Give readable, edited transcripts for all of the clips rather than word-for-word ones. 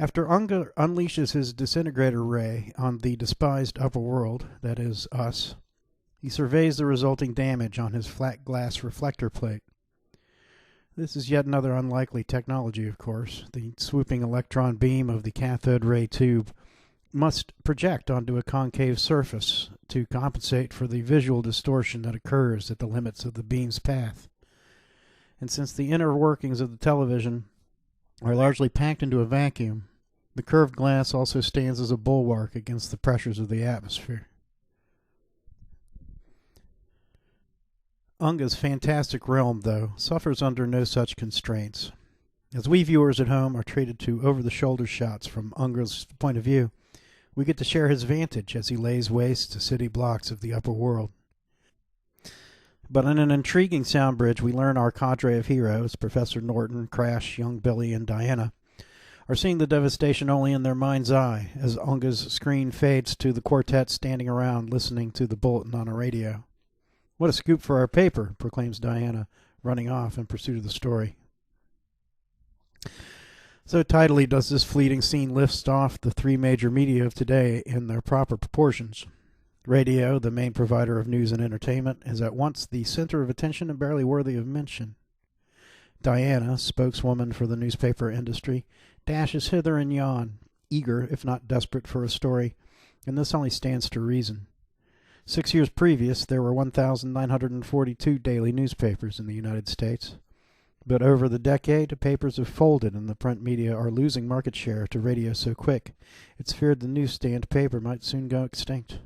After Unger unleashes his disintegrator ray on the despised upper world, that is, us, he surveys the resulting damage on his flat glass reflector plate. This is yet another unlikely technology, of course. The swooping electron beam of the cathode ray tube must project onto a concave surface to compensate for the visual distortion that occurs at the limits of the beam's path. And since the inner workings of the television are largely packed into a vacuum, the curved glass also stands as a bulwark against the pressures of the atmosphere. Unga's fantastic realm, though, suffers under no such constraints. As we viewers at home are treated to over-the-shoulder shots from Unga's point of view, we get to share his vantage as he lays waste to city blocks of the upper world. But in an intriguing sound bridge, we learn our cadre of heroes, Professor Norton, Crash, young Billy, and Diana, are seeing the devastation only in their mind's eye as Unga's screen fades to the quartet standing around listening to the bulletin on a radio. "What a scoop for our paper," proclaims Diana, running off in pursuit of the story. So tidily does this fleeting scene lift off the three major media of today in their proper proportions. Radio, the main provider of news and entertainment, is at once the center of attention and barely worthy of mention. Diana, spokeswoman for the newspaper industry, dashes hither and yon, eager, if not desperate, for a story, and this only stands to reason. 6 years previous, there were 1,942 daily newspapers in the United States. But over the decade, papers have folded and the print media are losing market share to radio so quick, it's feared the newsstand paper might soon go extinct.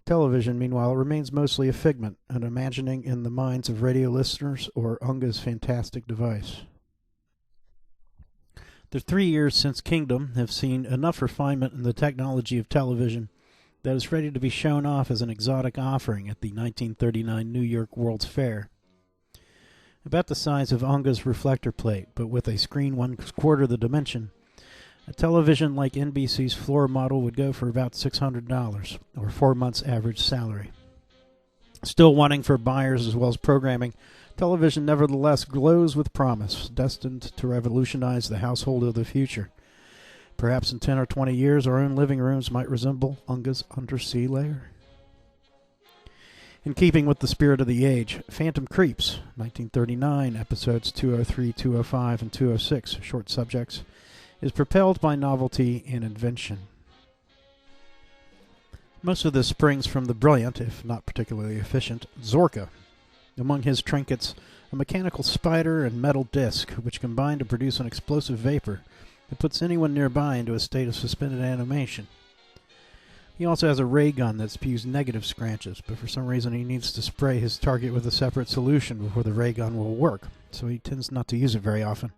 Television, meanwhile, remains mostly a figment, an imagining in the minds of radio listeners or Unga's fantastic device. The 3 years since Kingdom have seen enough refinement in the technology of television that is ready to be shown off as an exotic offering at the 1939 New York World's Fair. About the size of Unga's reflector plate, but with a screen 1/4 the dimension, a television like NBC's floor model would go for about $600, or 4 months' average salary. Still wanting for buyers as well as programming, television nevertheless glows with promise, destined to revolutionize the household of the future. Perhaps in 10 or 20 years, our own living rooms might resemble Unga's undersea lair. In keeping with the spirit of the age, Phantom Creeps, 1939, episodes 203, 205, and 206, short subjects, is propelled by novelty and invention. Most of this springs from the brilliant, if not particularly efficient, Zorka. Among his trinkets, a mechanical spider and metal disc, which combine to produce an explosive vapor that puts anyone nearby into a state of suspended animation. He also has a ray gun that spews negative scratches, but for some reason he needs to spray his target with a separate solution before the ray gun will work, so he tends not to use it very often.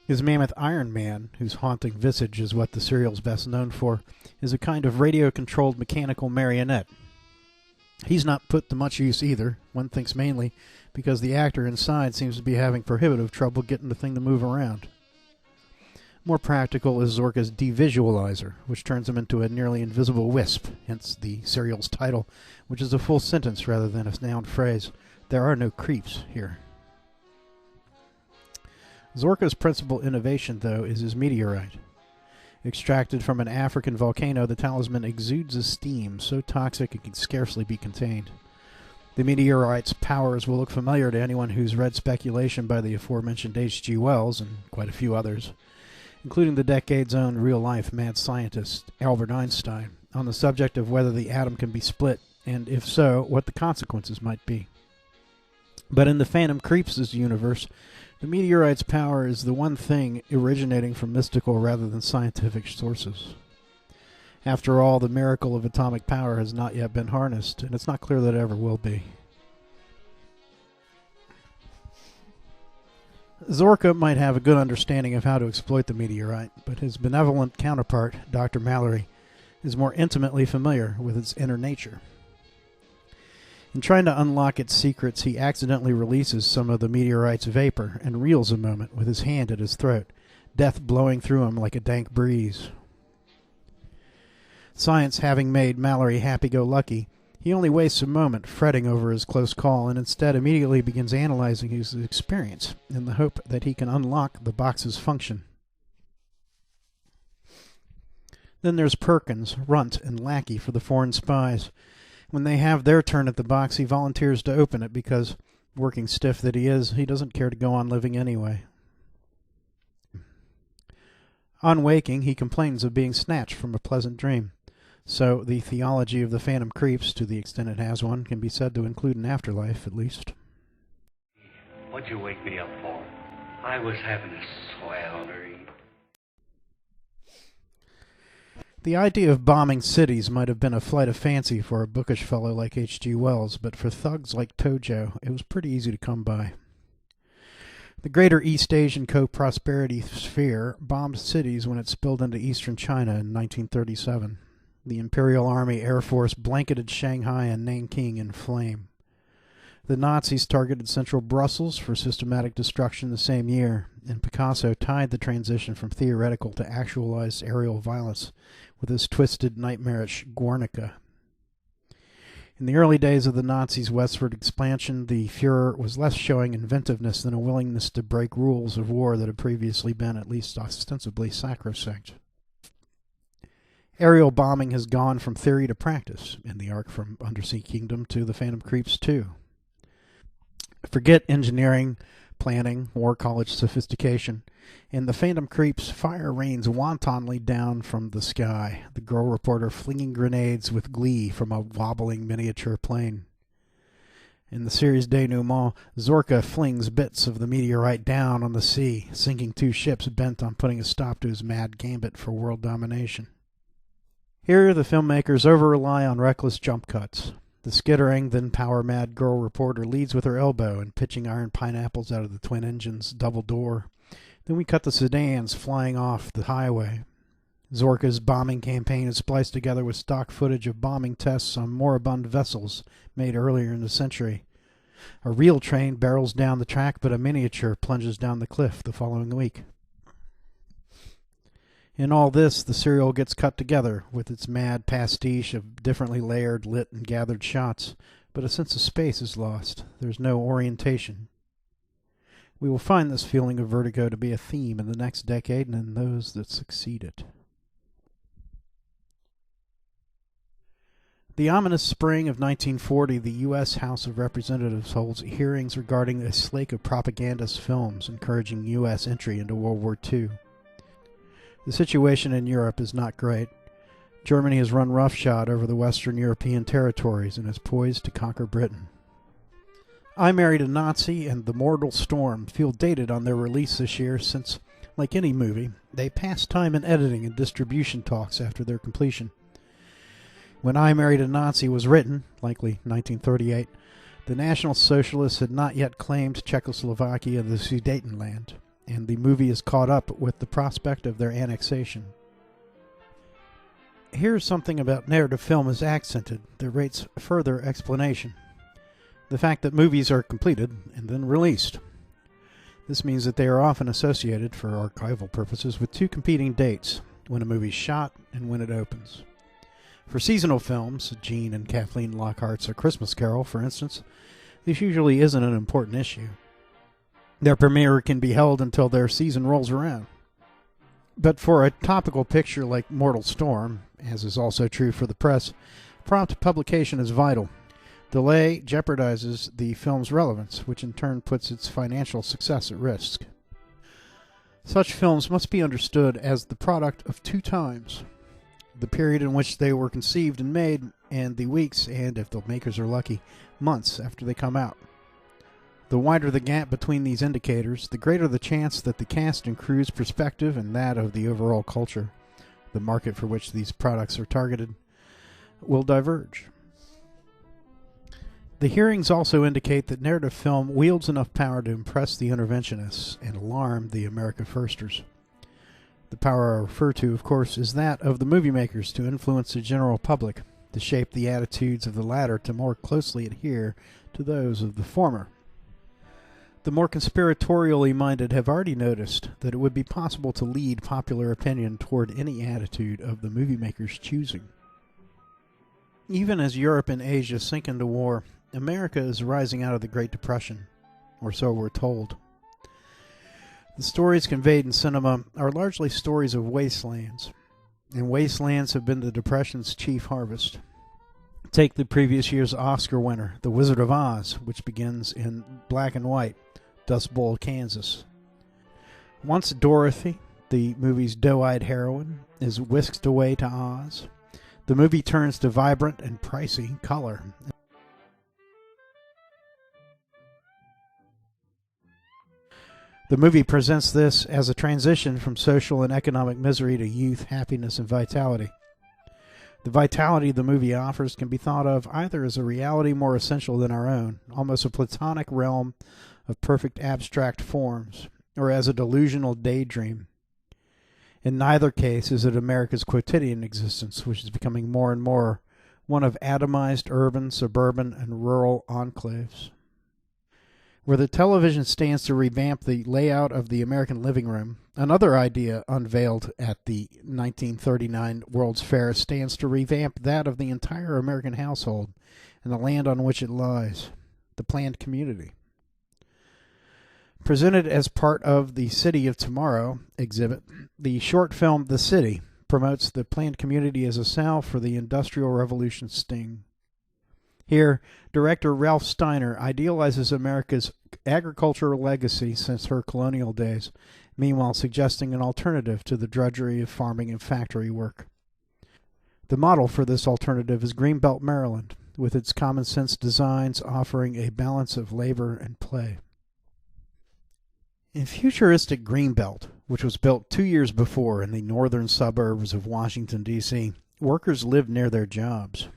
His mammoth Iron Man, whose haunting visage is what the serial's best known for, is a kind of radio-controlled mechanical marionette. He's not put to much use either, one thinks mainly because the actor inside seems to be having prohibitive trouble getting the thing to move around. More practical is Zorka's devisualizer, which turns him into a nearly invisible wisp, hence the serial's title, which is a full sentence rather than a noun phrase. There are no creeps here. Zorka's principal innovation, though, is his meteorite. Extracted from an African volcano, the talisman exudes a steam so toxic it can scarcely be contained. The meteorite's powers will look familiar to anyone who's read speculation by the aforementioned H.G. Wells and quite a few others, including the decade's own real-life mad scientist, Albert Einstein, on the subject of whether the atom can be split, and if so, what the consequences might be. But in the Phantom Creeps' universe, the meteorite's power is the one thing originating from mystical rather than scientific sources. After all, the miracle of atomic power has not yet been harnessed, and it's not clear that it ever will be. Zorka might have a good understanding of how to exploit the meteorite, but his benevolent counterpart, Dr. Mallory, is more intimately familiar with its inner nature. In trying to unlock its secrets, he accidentally releases some of the meteorite's vapor and reels a moment with his hand at his throat, death blowing through him like a dank breeze. Science having made Mallory happy-go-lucky, he only wastes a moment fretting over his close call and instead immediately begins analyzing his experience in the hope that he can unlock the box's function. Then there's Perkins, runt and lackey for the foreign spies. When they have their turn at the box, he volunteers to open it because, working stiff that he is, he doesn't care to go on living anyway. On waking, he complains of being snatched from a pleasant dream. So the theology of the Phantom Creeps, to the extent it has one, can be said to include an afterlife, at least. What'd you wake me up for? I was having a swell dream. The idea of bombing cities might have been a flight of fancy for a bookish fellow like H.G. Wells, but for thugs like Tojo, it was pretty easy to come by. The greater East Asian co-prosperity sphere bombed cities when it spilled into eastern China in 1937. The Imperial Army Air Force blanketed Shanghai and Nanking in flame. The Nazis targeted central Brussels for systematic destruction the same year, and Picasso tied the transition from theoretical to actualized aerial violence with his twisted, nightmarish Guernica. In the early days of the Nazis' westward expansion, the Fuhrer was less showing inventiveness than a willingness to break rules of war that had previously been at least ostensibly sacrosanct. Aerial bombing has gone from theory to practice, in the arc from Undersea Kingdom to the Phantom Creeps 2. Forget engineering, planning, war college sophistication. In the Phantom Creeps, fire rains wantonly down from the sky, the girl reporter flinging grenades with glee from a wobbling miniature plane. In the series denouement, Zorka flings bits of the meteorite down on the sea, sinking 2 ships bent on putting a stop to his mad gambit for world domination. Here, the filmmakers over-rely on reckless jump cuts. The skittering, then power-mad girl reporter leads with her elbow in pitching iron pineapples out of the twin engines' double door. Then we cut the sedans flying off the highway. Zorka's bombing campaign is spliced together with stock footage of bombing tests on moribund vessels made earlier in the century. A real train barrels down the track, but a miniature plunges down the cliff the following week. In all this, the serial gets cut together with its mad pastiche of differently layered, lit, and gathered shots, but a sense of space is lost. There's no orientation. We will find this feeling of vertigo to be a theme in the next decade and in those that succeed it. The ominous spring of 1940, the U.S. House of Representatives holds hearings regarding a slate of propagandist films encouraging U.S. entry into World War II. The situation in Europe is not great. Germany has run roughshod over the Western European territories and is poised to conquer Britain. I Married a Nazi and The Mortal Storm feel dated on their release this year since, like any movie, they passed time in editing and distribution talks after their completion. When I Married a Nazi was written, likely 1938, the National Socialists had not yet claimed Czechoslovakia and the Sudetenland, and the movie is caught up with the prospect of their annexation. Here's something about narrative film is accented that rates further explanation. The fact that movies are completed and then released. This means that they are often associated, for archival purposes, with 2 competing dates, when a movie's shot and when it opens. For seasonal films, Gene and Kathleen Lockhart's A Christmas Carol, for instance, this usually isn't an important issue. Their premiere can be held until their season rolls around. But for a topical picture like Mortal Storm, as is also true for the press, prompt publication is vital. Delay jeopardizes the film's relevance, which in turn puts its financial success at risk. Such films must be understood as the product of 2 times: the period in which they were conceived and made, and the weeks, and if the makers are lucky, months after they come out. The wider the gap between these indicators, the greater the chance that the cast and crew's perspective and that of the overall culture, the market for which these products are targeted, will diverge. The hearings also indicate that narrative film wields enough power to impress the interventionists and alarm the America Firsters. The power I refer to, of course, is that of the movie makers to influence the general public, to shape the attitudes of the latter to more closely adhere to those of the former. The more conspiratorially minded have already noticed that it would be possible to lead popular opinion toward any attitude of the movie maker's choosing. Even as Europe and Asia sink into war, America is rising out of the Great Depression, or so we're told. The stories conveyed in cinema are largely stories of wastelands. and wastelands have been the Depression's chief harvest. Take the previous year's Oscar winner, The Wizard of Oz, which begins in black and white, Dust Bowl, Kansas. Once Dorothy, the movie's doe-eyed heroine, is whisked away to Oz, the movie turns to vibrant and pricey color. The movie presents this as a transition from social and economic misery to youth, happiness, and vitality. The vitality the movie offers can be thought of either as a reality more essential than our own, almost a platonic realm of perfect abstract forms, or as a delusional daydream. In neither case is it America's quotidian existence, which is becoming more and more one of atomized urban, suburban, and rural enclaves. Where the television stands to revamp the layout of the American living room, another idea unveiled at the 1939 World's Fair stands to revamp that of the entire American household and the land on which it lies, the planned community. Presented as part of the City of Tomorrow exhibit, the short film The City promotes the planned community as a salve for the Industrial Revolution sting. Here, director Ralph Steiner idealizes America's agricultural legacy since her colonial days, meanwhile suggesting an alternative to the drudgery of farming and factory work. The model for this alternative is Greenbelt, Maryland, with its common-sense designs offering a balance of labor and play. In futuristic Greenbelt, which was built 2 years before in the northern suburbs of Washington, D.C., workers lived near their jobs.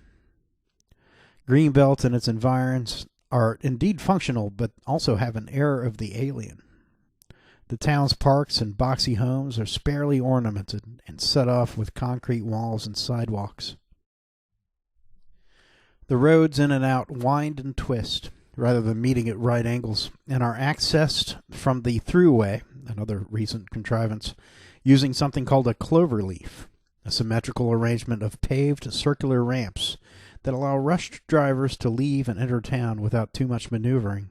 Greenbelt and its environs are indeed functional, but also have an air of the alien. The town's parks and boxy homes are sparely ornamented and set off with concrete walls and sidewalks. The roads in and out wind and twist, rather than meeting at right angles, and are accessed from the throughway, another recent contrivance, using something called a clover leaf, a symmetrical arrangement of paved circular ramps that allow rushed drivers to leave and enter town without too much maneuvering.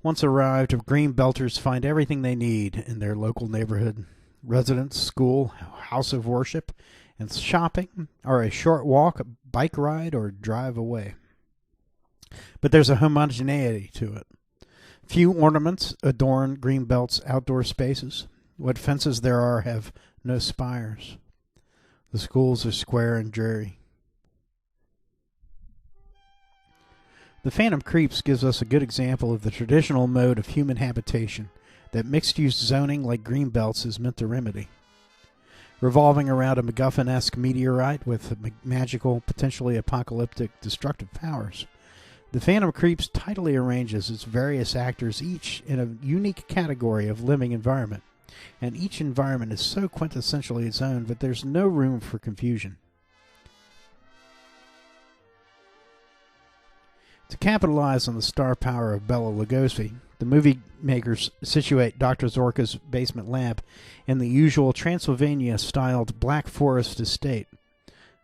Once arrived, Greenbelters find everything they need in their local neighborhood. Residence, school, house of worship, and shopping are a short walk, bike ride, or drive away. But there's a homogeneity to it. Few ornaments adorn Greenbelt's outdoor spaces. What fences there are have no spires. The schools are square and dreary. The Phantom Creeps gives us a good example of the traditional mode of human habitation that mixed-use zoning like Greenbelt's is meant to remedy. Revolving around a MacGuffin-esque meteorite with magical, potentially apocalyptic, destructive powers, the Phantom Creeps tidily arranges its various actors each in a unique category of living environment, and each environment is so quintessentially its own that there's no room for confusion. To capitalize on the star power of Bela Lugosi, the movie makers situate Dr. Zorka's basement lab in the usual Transylvania-styled Black Forest estate,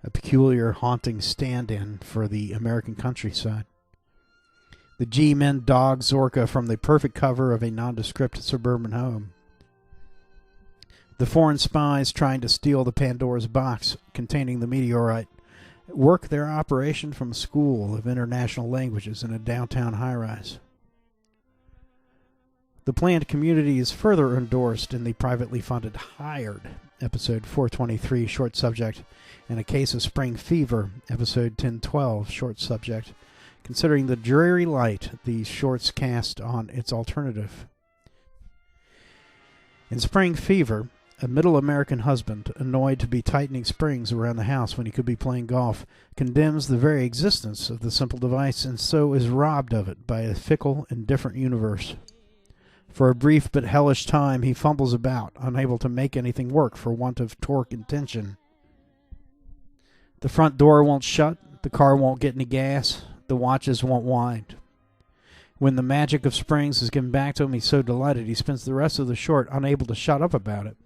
a peculiar, haunting stand-in for the American countryside. The G-men dog Zorka from the perfect cover of a nondescript suburban home. The foreign spies trying to steal the Pandora's box containing the meteorite work their operation from a school of international languages in a downtown high-rise. The planned community is further endorsed in the privately funded Hired, episode 423, short subject, and A Case of Spring Fever, episode 1012, short subject, considering the dreary light these shorts cast on its alternative. In Spring Fever, a middle American husband, annoyed to be tightening springs around the house when he could be playing golf, condemns the very existence of the simple device and so is robbed of it by a fickle, indifferent universe. For a brief but hellish time he fumbles about, unable to make anything work for want of torque and tension. The front door won't shut, the car won't get any gas, the watches won't wind. When the magic of springs is given back to him, he's so delighted he spends the rest of the short unable to shut up about it.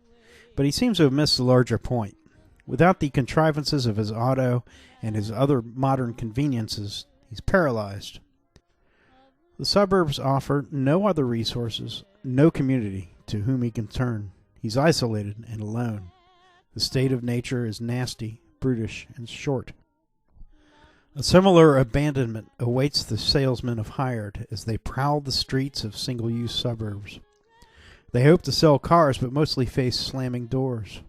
But he seems to have missed the larger point. Without the contrivances of his auto and his other modern conveniences, he's paralyzed. The suburbs offer no other resources, no community to whom he can turn. He's isolated and alone. The state of nature is nasty, brutish, and short. A similar abandonment awaits the salesmen of Hired as they prowl the streets of single-use suburbs. They hope to sell cars, but mostly face slamming doors.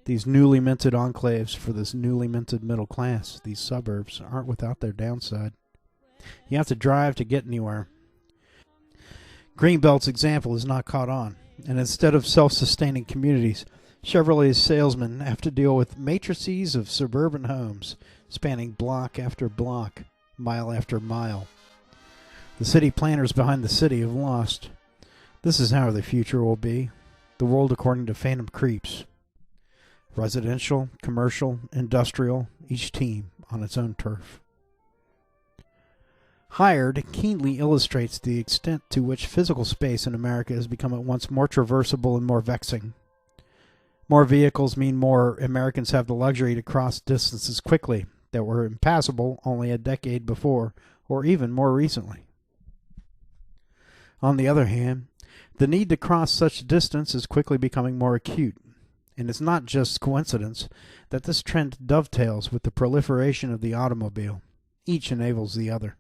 These newly minted enclaves for this newly minted middle class, these suburbs, aren't without their downside. You have to drive to get anywhere. Greenbelt's example is not caught on, and instead of self-sustaining communities, Chevrolet's salesmen have to deal with matrices of suburban homes spanning block after block, mile after mile. The city planners behind the city have lost. This is how the future will be. The world according to Phantom Creeps. Residential, commercial, industrial, each team on its own turf. Hired keenly illustrates the extent to which physical space in America has become at once more traversable and more vexing. More vehicles mean more Americans have the luxury to cross distances quickly that were impassable only a decade before, or even more recently. On the other hand, the need to cross such distance is quickly becoming more acute, and it's not just coincidence that this trend dovetails with the proliferation of the automobile. Each enables the other.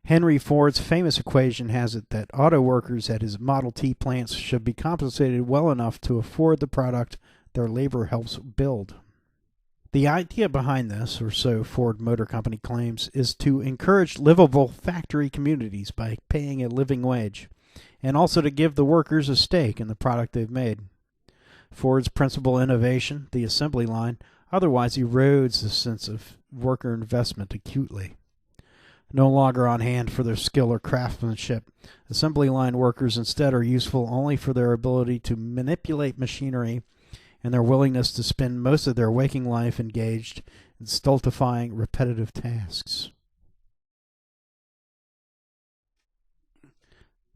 Henry Ford's famous equation has it that auto workers at his Model T plants should be compensated well enough to afford the product their labor helps build. The idea behind this, or so Ford Motor Company claims, is to encourage livable factory communities by paying a living wage, and also to give the workers a stake in the product they've made. Ford's principal innovation, the assembly line, otherwise erodes the sense of worker investment acutely. No longer on hand for their skill or craftsmanship, assembly line workers instead are useful only for their ability to manipulate machinery and their willingness to spend most of their waking life engaged in stultifying repetitive tasks.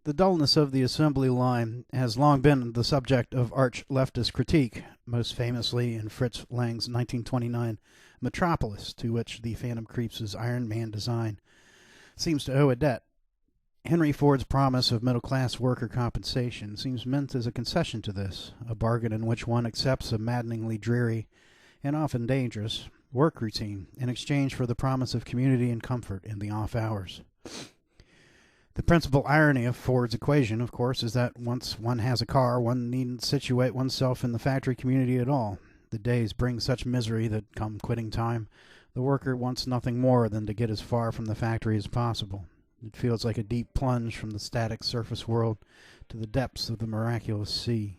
The dullness of the assembly line has long been the subject of arch-leftist critique, most famously in Fritz Lang's 1929 Metropolis, to which the Phantom Creeps' Iron Man design seems to owe a debt. Henry Ford's promise of middle-class worker compensation seems meant as a concession to this, a bargain in which one accepts a maddeningly dreary and often dangerous work routine in exchange for the promise of community and comfort in the off hours. The principal irony of Ford's equation, of course, is that once one has a car, one needn't situate oneself in the factory community at all. The days bring such misery that, come quitting time, the worker wants nothing more than to get as far from the factory as possible. It feels like a deep plunge from the static surface world to the depths of the miraculous sea.